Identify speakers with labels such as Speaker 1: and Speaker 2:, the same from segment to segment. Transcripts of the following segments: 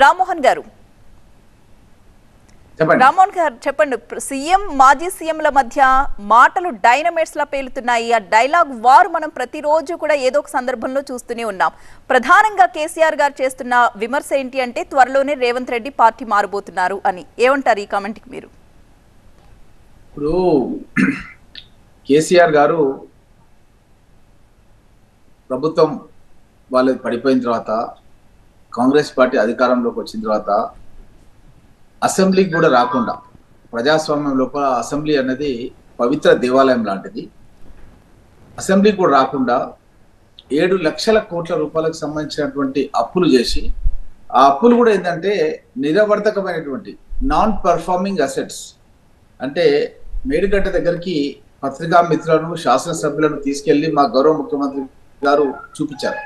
Speaker 1: రామ్మోహన్ గారు చెప్పండి. సీఎం మాజీ సీఎంల మధ్య మాటలు డైనమైట్స్ లా పేలుతున్నాయి. ఆ డైలాగ్ వార్ మనం ప్రతిరోజు కూడా ఏదో ఒక సందర్భంలో చూస్తూనే ఉన్నాం. ప్రధానంగా కేసీఆర్ గారు చేస్తున్న విమర్శ ఏంటి అంటే త్వరలోనే రేవంత్ రెడ్డి పార్టీ మారబోతున్నారు అని. ఏమంటారు ఈ కామెంట్ కి మీరు?
Speaker 2: ఇప్పుడు కేసీఆర్ గారు ప్రభుత్వం వాళ్ళది పడిపోయిన తర్వాత, కాంగ్రెస్ పార్టీ అధికారంలోకి వచ్చిన తర్వాత అసెంబ్లీకి కూడా రాకుండా, ప్రజాస్వామ్యం లోపల అసెంబ్లీ అనేది పవిత్ర దేవాలయం లాంటిది, అసెంబ్లీకి కూడా రాకుండా 7 లక్షల కోట్ల రూపాయలకు సంబంధించినటువంటి అప్పులు చేసి, ఆ అప్పులు కూడా ఏంటంటే నిరవర్ధకమైనటువంటి నాన్ పర్ఫార్మింగ్ అసెట్స్. అంటే మేడిగడ్డ దగ్గరికి పత్రికా మిత్రులను, శాసనసభ్యులను తీసుకెళ్లి మా గౌరవ ముఖ్యమంత్రి గారు చూపించారు.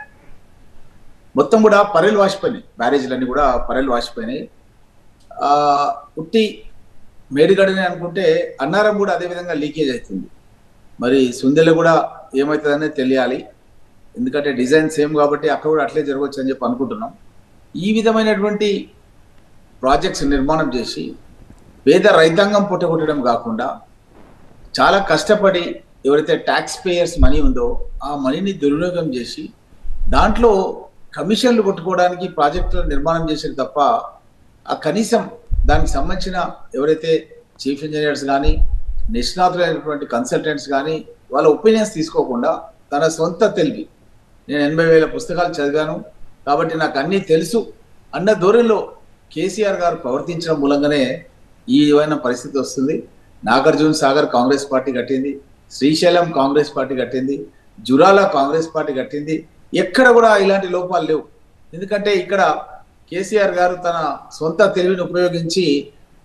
Speaker 2: మొత్తం కూడా పరేలు వాసిపోయినాయి, బ్యారేజీలన్నీ కూడా పరేలు వాసిపోయినాయి. ఉట్టి మేడిగడ్డని అనుకుంటే అన్నారం కూడా అదే విధంగా లీకేజ్ అవుతుంది. మరి సుందెల కూడా ఏమవుతుందనే తెలియాలి, ఎందుకంటే డిజైన్ సేమ్ కాబట్టి అక్కడ కూడా అట్లే జరగవచ్చు అని చెప్పి అనుకుంటున్నాం. ఈ విధమైనటువంటి ప్రాజెక్ట్స్ నిర్మాణం చేసి పేద రైతాంగం పుట్టగొట్టడం కాకుండా, చాలా కష్టపడి ఎవరైతే ట్యాక్స్ పేయర్స్ మనీ ఉందో ఆ మనీని దుర్వినియోగం చేసి దాంట్లో కమిషన్లు కొట్టుకోవడానికి ప్రాజెక్టుల నిర్మాణం చేసేది తప్ప, ఆ కనీసం దానికి సంబంధించిన ఎవరైతే చీఫ్ ఇంజనీర్స్ కానీ, నిష్ణాతులైనటువంటి కన్సల్టెంట్స్ కానీ వాళ్ళ ఒపీనియన్స్ తీసుకోకుండా తన సొంత తెలివి, నేను 80,000 పుస్తకాలు చదివాను కాబట్టి నాకు అన్నీ తెలుసు అన్న ధోరణిలో కేసీఆర్ గారు ప్రవర్తించడం మూలంగానే ఈ విధమైన పరిస్థితి వస్తుంది. నాగార్జున సాగర్ కాంగ్రెస్ పార్టీ కట్టింది, శ్రీశైలం కాంగ్రెస్ పార్టీ కట్టింది, జురాల కాంగ్రెస్ పార్టీ కట్టింది. ఎక్కడ కూడా ఇలాంటి లోపాలు లేవు. ఎందుకంటే ఇక్కడ కేసీఆర్ గారు తన సొంత తెలివిని ఉపయోగించి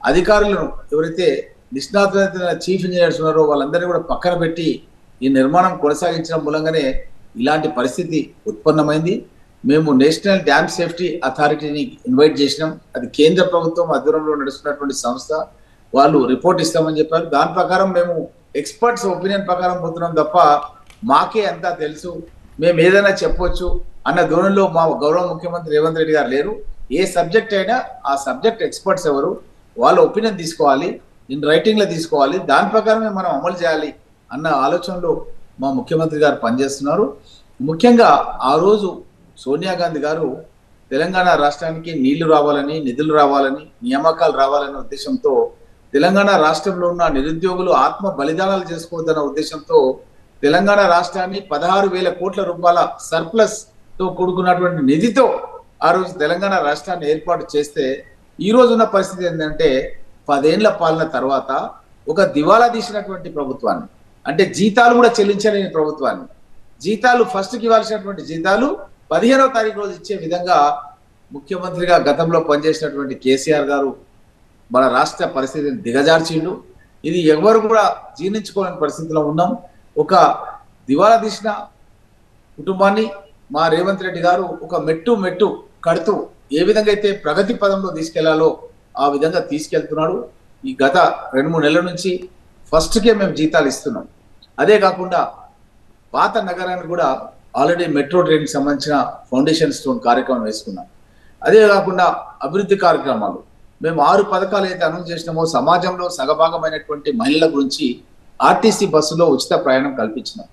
Speaker 2: అధికారులను, ఎవరైతే నిష్ణాతులైన చీఫ్ ఇంజనీర్స్ ఉన్నారో వాళ్ళందరినీ కూడా పక్కన పెట్టి ఈ నిర్మాణం కొనసాగించడం మూలంగానే ఇలాంటి పరిస్థితి ఉత్పన్నమైంది. మేము నేషనల్ డ్యామ్ సేఫ్టీ అథారిటీని ఇన్వైట్ చేసినాం. అది కేంద్ర ప్రభుత్వం ఆధ్వర్యంలో నడుస్తున్నటువంటి సంస్థ. వాళ్ళు రిపోర్ట్ ఇస్తామని చెప్పారు. దాని ప్రకారం మేము ఎక్స్పర్ట్స్ ఒపీనియన్ ప్రకారం పోతున్నాం తప్ప మాకే అంతా తెలుసు, మేము ఏదైనా చెప్పొచ్చు అన్న ధోరణిలో మా గౌరవ ముఖ్యమంత్రి రేవంత్ రెడ్డి గారు లేరు. ఏ సబ్జెక్ట్ అయినా ఆ సబ్జెక్ట్ ఎక్స్పర్ట్స్ ఎవరు, వాళ్ళ ఒపీనియన్ తీసుకోవాలి, ఇన్ రైటింగ్లో తీసుకోవాలి, దాని ప్రకారమే మనం అమలు చేయాలి అన్న ఆలోచనలో మా ముఖ్యమంత్రి గారు పనిచేస్తున్నారు. ముఖ్యంగా ఆ రోజు సోనియా గాంధీ గారు తెలంగాణ రాష్ట్రానికి నీళ్లు రావాలని, నిధులు రావాలని, నియామకాలు రావాలనే ఉద్దేశంతో, తెలంగాణ రాష్ట్రంలో ఉన్న నిరుద్యోగులు ఆత్మ బలిదానాలు చేసుకోవద్దన్న ఉద్దేశంతో తెలంగాణ రాష్ట్రాన్ని 16,000 కోట్ల రూపాయల సర్ప్లస్ తో కూడుకున్నటువంటి నిధితో ఆ రోజు తెలంగాణ రాష్ట్రాన్ని ఏర్పాటు చేస్తే, ఈ రోజున్న పరిస్థితి ఏంటంటే 10 ఏళ్ల పాలన తర్వాత ఒక దివాలా తీసినటువంటి ప్రభుత్వాన్ని, అంటే జీతాలు కూడా చెల్లించలేని ప్రభుత్వాన్ని, జీతాలు ఫస్ట్కి ఇవ్వాల్సినటువంటి జీతాలు 15వ తారీఖు రోజు ఇచ్చే విధంగా ముఖ్యమంత్రిగా గతంలో పనిచేసినటువంటి కేసీఆర్ గారు మన రాష్ట్ర పరిస్థితిని దిగజార్చిండు. ఇది ఎవరు కూడా జీర్ణించుకోలేని పరిస్థితిలో ఉన్నాం. ఒక దివాలా తీసిన కుటుంబాన్ని మా రేవంత్ రెడ్డి గారు ఒక మెట్టు కడుతూ ఏ విధంగా అయితే ప్రగతి పదంలో తీసుకెళ్లాలో ఆ విధంగా తీసుకెళ్తున్నాడు. ఈ గత 2-3 నెలల నుంచి ఫస్ట్కే మేము జీతాలు ఇస్తున్నాం. అదే కాకుండా పాత నగరానికి కూడా ఆల్రెడీ మెట్రో ట్రైన్కి సంబంధించిన ఫౌండేషన్ స్టోన్ కార్యక్రమం వేసుకున్నాం. అదే కాకుండా అభివృద్ధి కార్యక్రమాలు మేము 6 పథకాలు అయితే అనౌన్స్ చేసినామో, సమాజంలో సగభాగమైనటువంటి మహిళల గురించి ఆర్టీసీ బస్సులో ఉచిత ప్రయాణం కల్పించినాం.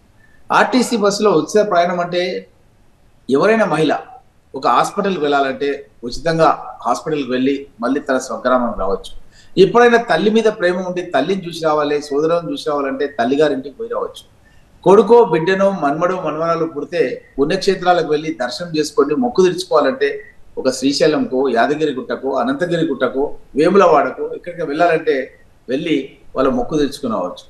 Speaker 2: ఆర్టీసీ బస్సులో ఉచిత ప్రయాణం అంటే ఎవరైనా మహిళ ఒక హాస్పిటల్కి వెళ్ళాలంటే ఉచితంగా హాస్పిటల్కి వెళ్ళి మళ్ళీ తన స్వగ్రామం రావచ్చు. ఎప్పుడైనా తల్లి మీద ప్రేమ ఉండి తల్లిని చూసి రావాలి, సోదరులను చూసి రావాలంటే తల్లిగారింటికి పోయి రావచ్చు. కొడుకో బిడ్డనో మన్మడో మన్మరాలు పుడితే పుణ్యక్షేత్రాలకు వెళ్ళి దర్శనం చేసుకొని మొక్కు తీర్చుకోవాలంటే ఒక శ్రీశైలంకో, యాదగిరి గుట్టకో, అనంతగిరి గుట్టకో, వేములవాడకో ఎక్కడికి వెళ్ళాలంటే వెళ్ళి వాళ్ళ మొక్కు తీర్చుకుని రావచ్చు.